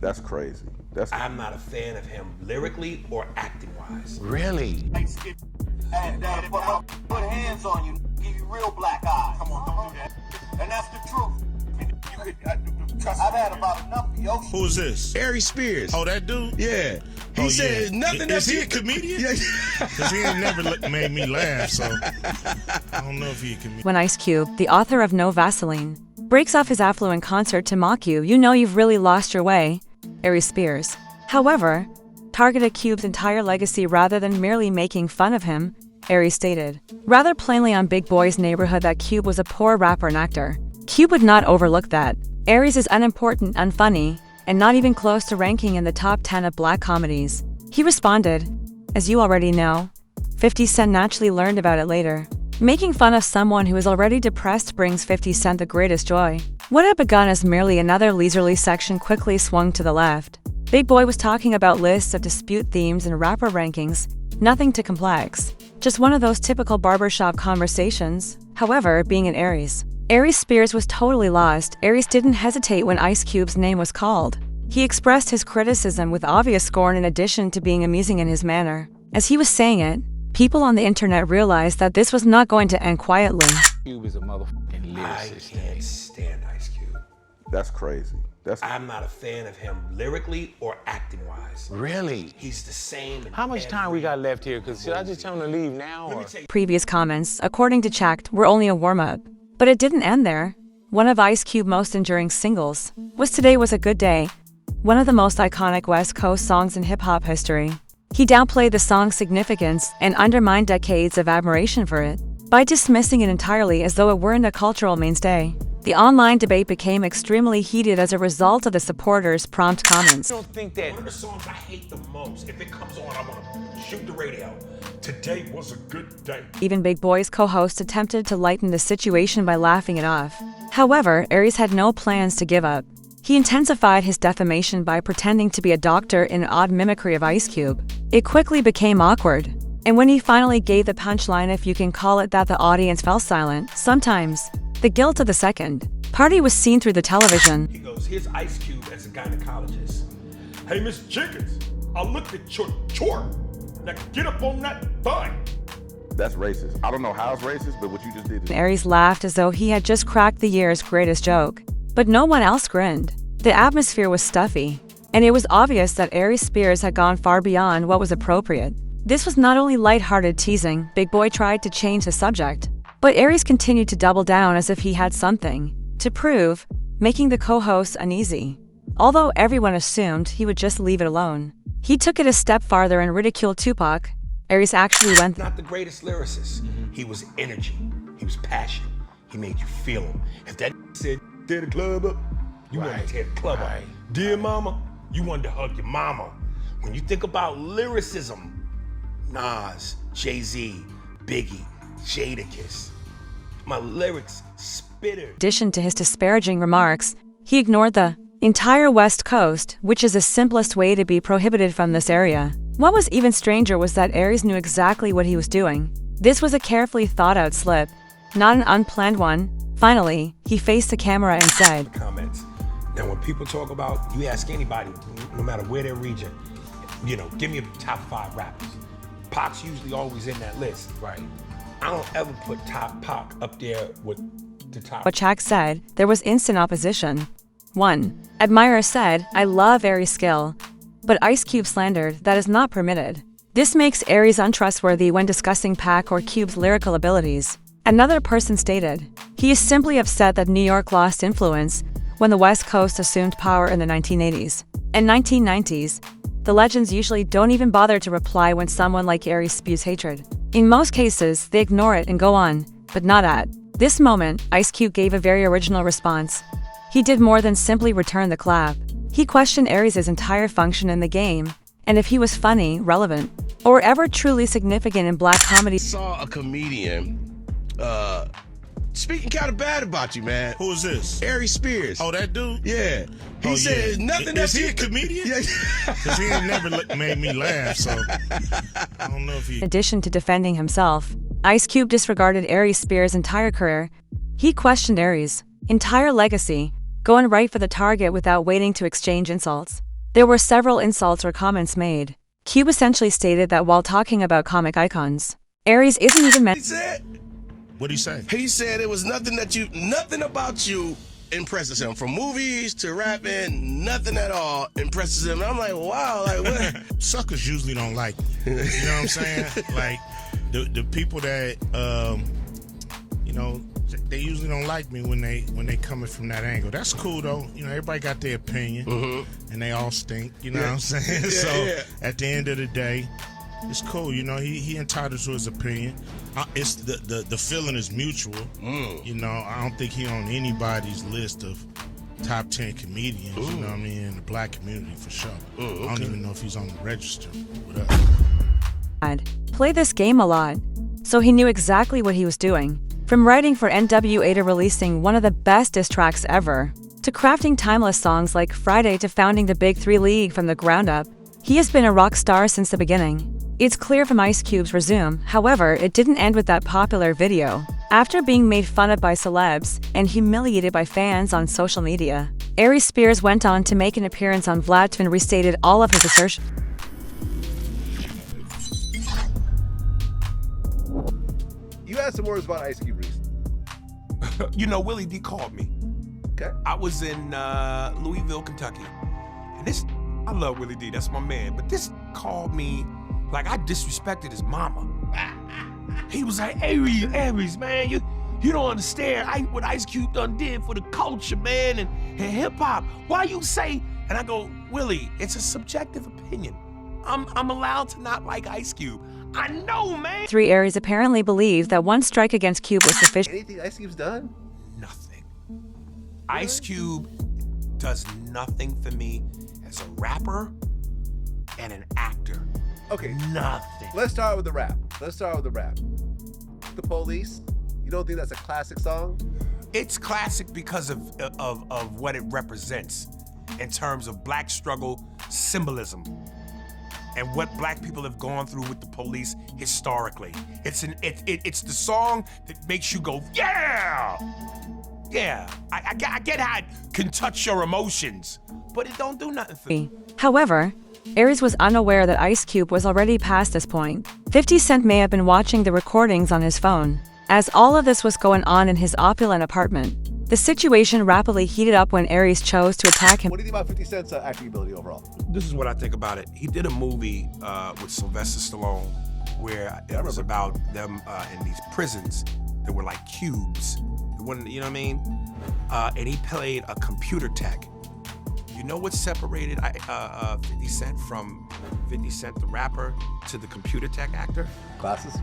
That's crazy. I'm not a fan of him lyrically or acting-wise. Really? And put hands on you, give you real black eyes. Come on, don't do that. And that's the truth. I've had about enough of your shit. Who's this? Aries Spears. Oh, that dude? Yeah. He said nothing. Is he a comedian? Yeah. Because he ain't never made me laugh, so I don't know if he a comedian. When Ice Cube, the author of No Vaseline, breaks off his affluent concert to mock you, you know you've really lost your way. Aries Spears, however, targeted Cube's entire legacy rather than merely making fun of him. Aries stated, rather plainly on Big Boy's neighborhood, that Cube was a poor rapper and actor. Cube would not overlook that. Aries is unimportant, unfunny, and not even close to ranking in the top 10 of black comedies. He responded, as you already know. 50 Cent naturally learned about it later. Making fun of someone who is already depressed brings 50 Cent the greatest joy. What had begun as merely another leisurely section quickly swung to the left. Big Boy was talking about lists of dispute themes and rapper rankings, nothing too complex. Just one of those typical barbershop conversations. However, being an Aries Spears was totally lost. Aries didn't hesitate when Ice Cube's name was called. He expressed his criticism with obvious scorn in addition to being amusing in his manner. As he was saying it, people on the internet realized that this was not going to end quietly. Cube is a motherfucking lyricist. I can't stand Ice Cube. That's crazy. I'm not a fan of him lyrically or acting-wise. Really? He's the same. How much time we got left here? Because should I just tell him to leave now? Or? Previous comments, according to Checked, were only a warm-up. But it didn't end there. One of Ice Cube's most enduring singles was Today Was a Good Day, one of the most iconic West Coast songs in hip-hop history. He downplayed the song's significance and undermined decades of admiration for it by dismissing it entirely as though it weren't a cultural mainstay. The online debate became extremely heated as a result of the supporters' prompt comments. I don't think that one of the songs I hate the most, if it comes on, I want to shoot the radio. Today was a good day. Even Big Boy's co-host attempted to lighten the situation by laughing it off. However, Aries had no plans to give up. He intensified his defamation by pretending to be a doctor in an odd mimicry of Ice Cube. It quickly became awkward. And when he finally gave the punchline, if you can call it that, the audience fell silent. Sometimes, the guilt of the second party was seen through the television. He goes, here's Ice Cube as a gynecologist. Hey, Miss Jenkins, I looked at your chart. Now get up on that butt. That's racist. I don't know how it's racist, but what you just did. Aries laughed as though he had just cracked the year's greatest joke. But no one else grinned. The atmosphere was stuffy, and it was obvious that Aries Spears had gone far beyond what was appropriate. This was not only lighthearted teasing. Big Boy tried to change the subject, but Aries continued to double down as if he had something to prove, making the co-host uneasy. Although everyone assumed he would just leave it alone, he took it a step farther and ridiculed Tupac. Aries actually went not the greatest lyricist. He was energy. He was passion. He made you feel him. If that said tear the club up, you wanted to tear the club up. Dear mama, you wanted to hug your mama. When you think about lyricism, Nas, Jay-Z, Biggie, Jadakiss, my lyrics spitter. In addition to his disparaging remarks, he ignored the entire West Coast, which is the simplest way to be prohibited from this area. What was even stranger was that Aries knew exactly what he was doing. This was a carefully thought-out slip, not an unplanned one. Finally, he faced the camera and said, Comments. Now, when people talk about, you ask anybody, no matter where their region, you know, give me a top 5 rappers. Pac's usually always in that list. Right. I don't ever put Pac up there with the top. What Shaq said, there was instant opposition. One admirer said, I love Aries' skill, but Ice Cube slandered, that is not permitted. This makes Aries untrustworthy when discussing Pac or Cube's lyrical abilities. Another person stated, he is simply upset that New York lost influence when the West Coast assumed power in the 1980s and 1990s. The legends usually don't even bother to reply when someone like Aries spews hatred. In most cases, they ignore it and go on, but not at this moment. Ice Cube gave a very original response. He did more than simply return the clap. He questioned Aries' entire function in the game, and if he was funny, relevant, or ever truly significant in black comedy. Saw a comedian speaking kind of bad about you, man. Who is this? Aries Spears. Oh, that dude? Yeah. He said nothing. Is he a comedian? Yeah. Because he ain't never made me laugh, so I don't know if he... In addition to defending himself, Ice Cube disregarded Aries Spears' entire career. He questioned Aries' entire legacy, going right for the target without waiting to exchange insults. There were several insults or comments made. Cube essentially stated that while talking about comic icons, Aries isn't even meant. He said, What'd he say? he said it was nothing about you impresses him. From movies to rapping, nothing at all impresses him. And I'm like, wow, like what? Suckers usually don't like me. You know what I'm saying? Like the people that you know, they usually don't like me when they coming from that angle. That's cool though. You know, everybody got their opinion, and they all stink. You know what I'm saying? So at the end of the day, it's cool. You know, he entitled to his opinion. It's the feeling is mutual. You know, I don't think he on anybody's list of top 10 comedians. You know what I mean, in the black community for sure. I don't even know if he's on the register with us. Play this game a lot, so he knew exactly what he was doing. From writing for NWA to releasing one of the best diss tracks ever, to crafting timeless songs like Friday to founding the Big Three League from the ground up, he has been a rock star since the beginning. It's clear from Ice Cube's resume, however, it didn't end with that popular video. After being made fun of by celebs and humiliated by fans on social media, Aries Spears went on to make an appearance on Vlad and restated all of his assertions. You had some words about Ice Cube recently. You know, Willie D called me. Okay. I was in Louisville, Kentucky. And I love Willie D, that's my man. But this called me like I disrespected his mama. He was like, Aries, man, you don't understand what Ice Cube done did for the culture, man, and hip hop. Why you say? And I go, Willie, it's a subjective opinion. I'm allowed to not like Ice Cube. I know, man. 3 Aries apparently believed that one strike against Cube was sufficient. Anything Ice Cube's done? Nothing. Ice Cube does nothing for me as a rapper and an actor. Okay. Nothing. Let's start with the rap. The Police. You don't think that's a classic song? It's classic because of what it represents in terms of black struggle symbolism and what black people have gone through with the police historically. It's the song that makes you go, yeah! Yeah, I get how it can touch your emotions, but it don't do nothing for me. However, Aries was unaware that Ice Cube was already past this point. 50 Cent may have been watching the recordings on his phone. As all of this was going on in his opulent apartment, the situation rapidly heated up when Aries chose to attack him. What do you think about 50 Cent's acting ability overall? This is what I think about it. He did a movie with Sylvester Stallone where it was about them in these prisons that were like cubes. You know what I mean? And he played a computer tech. You know what separated 50 Cent from 50 Cent the rapper to the computer tech actor? Glasses?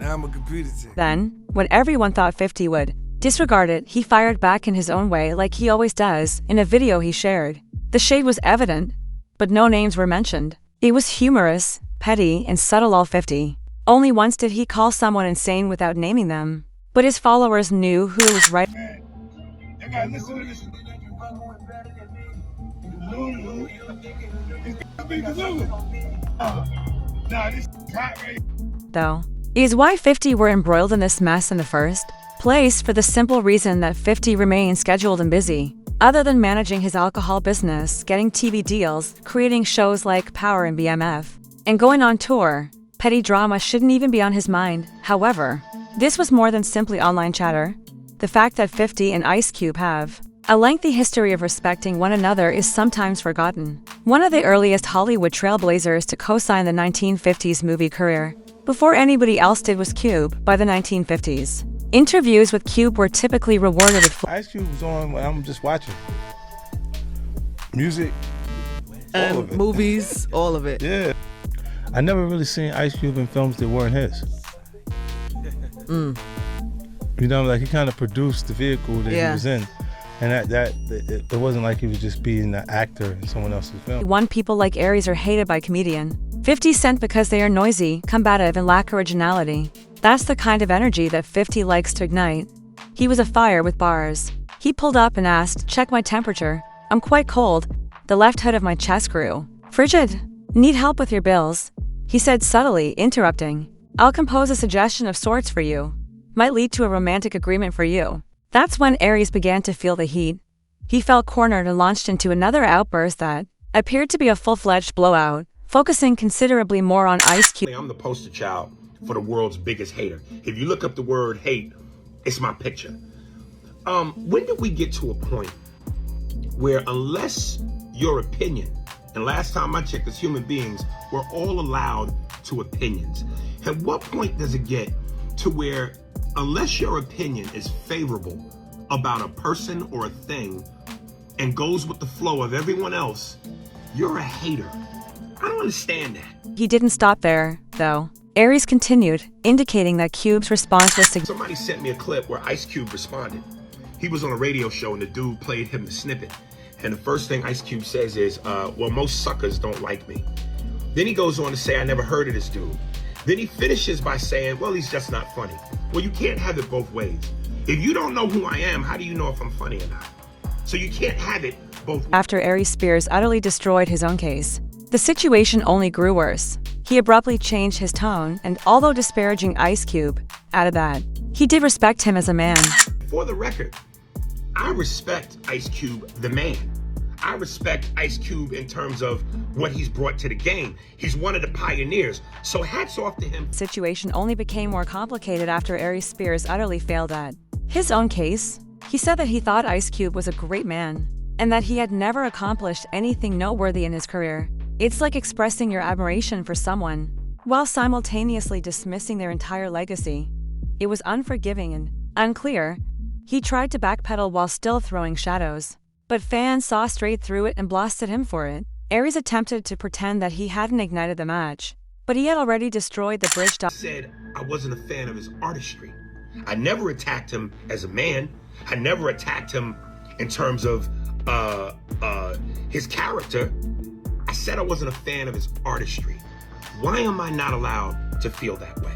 Now I'm a computer tech. Then, when everyone thought 50 would disregard it, he fired back in his own way like he always does in a video he shared. The shade was evident, but no names were mentioned. It was humorous, petty, and subtle all 50. Only once did he call someone insane without naming them. But his followers knew who was right. Though, is why 50 were embroiled in this mess in the first place for the simple reason that 50 remained scheduled and busy. Other than managing his alcohol business, getting TV deals, creating shows like Power and BMF, and going on tour, petty drama shouldn't even be on his mind. However, this was more than simply online chatter. The fact that 50 and Ice Cube have a lengthy history of respecting one another is sometimes forgotten. One of the earliest Hollywood trailblazers to co-sign the 1950s movie career, before anybody else did, was Cube by the 1950s. Interviews with Cube were typically rewarded with Ice Cube was on when I'm just watching. Music, all of it. Movies, all of it. Yeah. I never really seen Ice Cube in films that weren't his. You know, like he kind of produced the vehicle that he was in. And it wasn't like he was just being an actor in someone else's film. One people like Aries are hated by comedian 50 Cent because they are noisy, combative, and lack originality. That's the kind of energy that 50 likes to ignite. He was afire with bars. He pulled up and asked, "Check my temperature. I'm quite cold." The left hood of my chest grew. "Frigid. Need help with your bills?" He said subtly, interrupting. "I'll compose a suggestion of sorts for you. Might lead to a romantic agreement for you." That's when Aries began to feel the heat. he felt cornered and launched into another outburst that appeared to be a full-fledged blowout, focusing considerably more on Ice Cube. I'm the poster child for the world's biggest hater. If you look up the word hate, it's my picture. When did we get to a point where, unless your opinion, and last time I checked, as human beings, we're all allowed to opinions. At what point does it get to where, unless your opinion is favorable about a person or a thing and goes with the flow of everyone else, you're a hater? I don't understand that. He didn't stop there, though. Aries continued, indicating that Cube's response was Somebody sent me a clip where Ice Cube responded. He was on a radio show and the dude played him the snippet. And the first thing Ice Cube says is, well, most suckers don't like me. Then he goes on to say, I never heard of this dude. Then he finishes by saying, well, he's just not funny. Well, you can't have it both ways. If you don't know who I am, how do you know if I'm funny or not? So you can't have it both ways. After Aries Spears utterly destroyed his own case, the situation only grew worse. He abruptly changed his tone and, although disparaging Ice Cube, added that he did respect him as a man. For the record, I respect Ice Cube, the man. I respect Ice Cube in terms of what he's brought to the game. He's one of the pioneers, so hats off to him. The situation only became more complicated after Aries Spears utterly failed at his own case. He said that he thought Ice Cube was a great man, and that he had never accomplished anything noteworthy in his career. It's like expressing your admiration for someone, while simultaneously dismissing their entire legacy. It was unforgiving and unclear. He tried to backpedal while still throwing shadows, but fans saw straight through it and blasted him for it. Aries attempted to pretend that he hadn't ignited the match, but he had already destroyed the bridge. Said I wasn't a fan of his artistry. I never attacked him as a man. I never attacked him in terms of his character. I said I wasn't a fan of his artistry. Why am I not allowed to feel that way?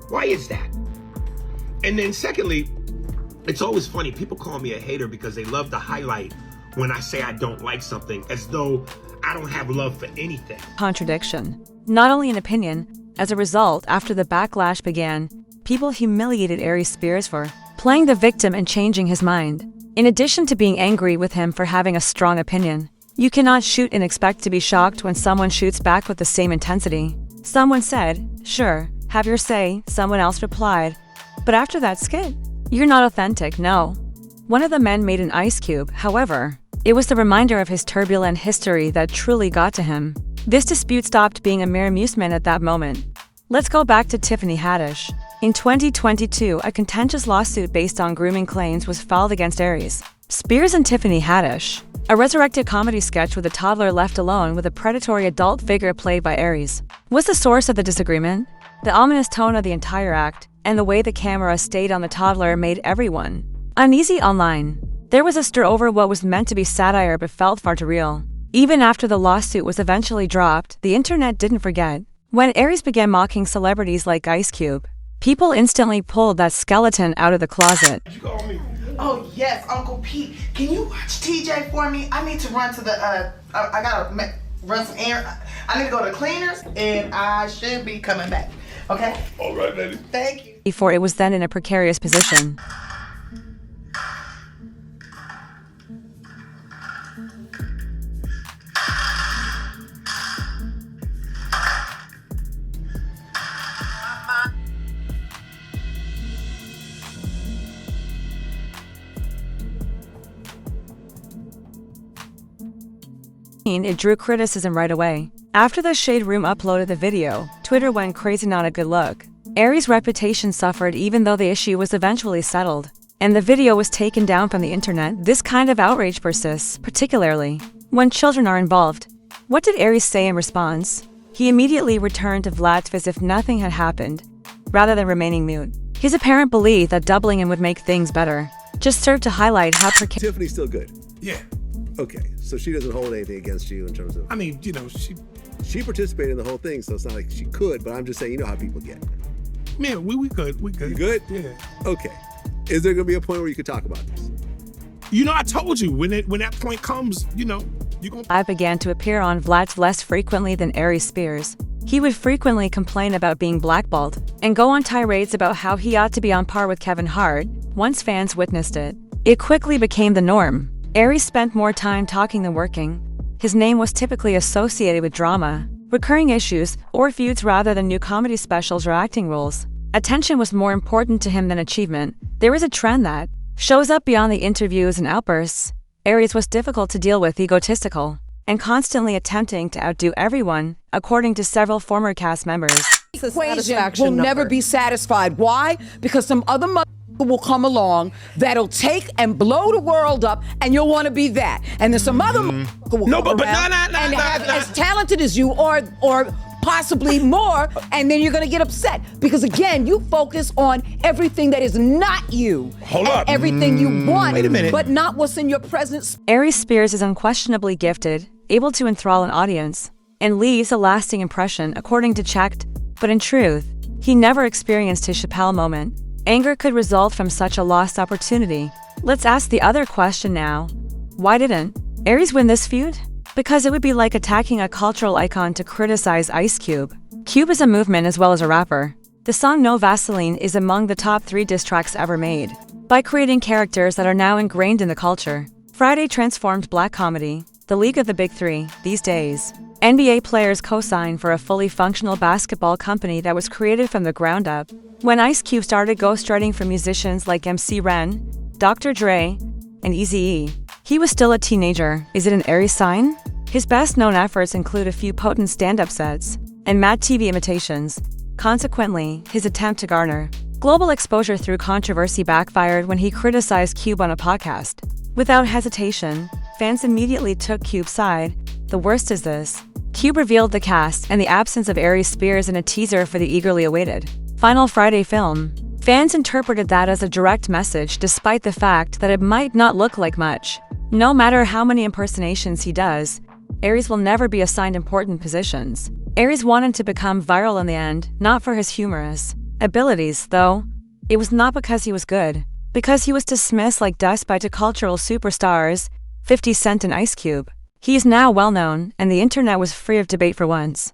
Why is that? And then secondly, it's always funny, people call me a hater because they love to highlight when I say I don't like something, as though I don't have love for anything. Contradiction. Not only an opinion. As a result, after the backlash began, people humiliated Aries Spears for playing the victim and changing his mind. In addition to being angry with him for having a strong opinion, you cannot shoot and expect to be shocked when someone shoots back with the same intensity. Someone said, sure, have your say, someone else replied. But after that skit, you're not authentic, no. One of the men made an Ice Cube, however. It was the reminder of his turbulent history that truly got to him. This dispute stopped being a mere amusement at that moment. Let's go back to Tiffany Haddish. In 2022, a contentious lawsuit based on grooming claims was filed against Aries Spears and Tiffany Haddish. A resurrected comedy sketch with a toddler left alone with a predatory adult figure played by Aries was the source of the disagreement. The ominous tone of the entire act and the way the camera stayed on the toddler made everyone uneasy online. There was a stir over what was meant to be satire but felt far too real. Even after the lawsuit was eventually dropped, the internet didn't forget. When Aries began mocking celebrities like Ice Cube, people instantly pulled that skeleton out of the closet. Oh yes, Uncle Pete. Can you watch TJ for me? I need to run to the I gotta run some errands. I need to go to cleaners, and I should be coming back. Okay? All right, baby. Thank you. Before it was then in a precarious position. It drew criticism right away. After the Shade Room uploaded the video, Twitter went crazy. Not a good look. Aries' reputation suffered even though the issue was eventually settled, and the video was taken down from the internet. This kind of outrage persists, particularly when children are involved. What did Aries say in response? He immediately returned to Vlad as if nothing had happened, rather than remaining mute. His apparent belief that doubling him would make things better just served to highlight how precarious. Tiffany's still good. Yeah. Okay, so she doesn't hold anything against you in terms of. I mean, she participated in the whole thing, so it's not like she could. But I'm just saying, you know how people get. Yeah, we good. We good. You good? Yeah. Okay. Is there gonna be a point where you could talk about this? I told you when that point comes, you're gonna. I began to appear on Vlad less frequently than Aries Spears. He would frequently complain about being blackballed and go on tirades about how he ought to be on par with Kevin Hart. Once fans witnessed it, it quickly became the norm. Aries spent more time talking than working. His name was typically associated with drama, recurring issues, or feuds rather than new comedy specials or acting roles. Attention was more important to him than achievement. There is a trend that shows up beyond the interviews and outbursts. Aries was difficult to deal with, egotistical, and constantly attempting to outdo everyone, according to several former cast members. Equation will never be satisfied. Why? Because some other will will along that'll take and blow the world up, and you'll want to be that. And then some other will come around and have as talented as you, or possibly more, and then you're gonna get upset because again, you focus on everything that is not you. Hold up. Everything you want, Wait a minute. but not what's in your presence. Aries Spears is unquestionably gifted, able to enthrall an audience, and leaves a lasting impression, according to Checked. But in truth, he never experienced his Chappelle moment. Anger could result from such a lost opportunity. Let's ask the other question now. Why didn't Aries win this feud? Because it would be like attacking a cultural icon to criticize Ice Cube. Cube is a movement as well as a rapper. The song No Vaseline is among the top 3 diss tracks ever made. By creating characters that are now ingrained in the culture, Friday transformed black comedy, the league of the big 3, these days. NBA players co-sign for a fully functional basketball company that was created from the ground up. When Ice Cube started ghostwriting for musicians like MC Ren, Dr. Dre, and Eazy-E, he was still a teenager. Is it an Aries sign? His best-known efforts include a few potent stand-up sets and mad TV imitations. Consequently, his attempt to garner global exposure through controversy backfired when he criticized Cube on a podcast. Without hesitation, fans immediately took Cube's side. The worst is this. Cube revealed the cast and the absence of Aries Spears in a teaser for the eagerly awaited Final Friday film. Fans interpreted that as a direct message despite the fact that it might not look like much. No matter how many impersonations he does, Aries will never be assigned important positions. Aries wanted to become viral in the end, not for his humorous abilities, though. It was not because he was good, because he was dismissed like dust by two cultural superstars, 50 Cent and Ice Cube. He is now well known, and the internet was free of debate for once.